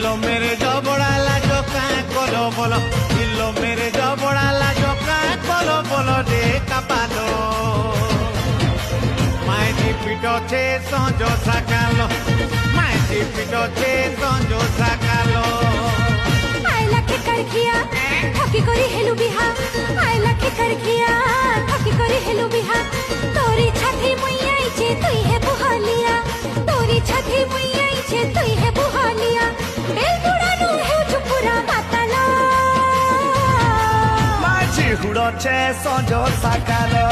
इलो मेरे जबड़ा लाजो का कोलो बोलो इलो मेरे जबड़ा लाजो का कोलो बोलो रे कापालो माइटी पिटो छे संजो साकालो माइटी पिटो छे संजो साकालो आइला के करखिया ठकी करी हेलु बिहा आइला के करखिया ठकी करी हेलु बिहा तोरी छाती मुइया छे तुई है बुहालिया तोरी छाती मुइया छे तुई है बुहालिया बेल दुड़ानु है चुपुरा माताला माची हुड़ो छे संजो साकालो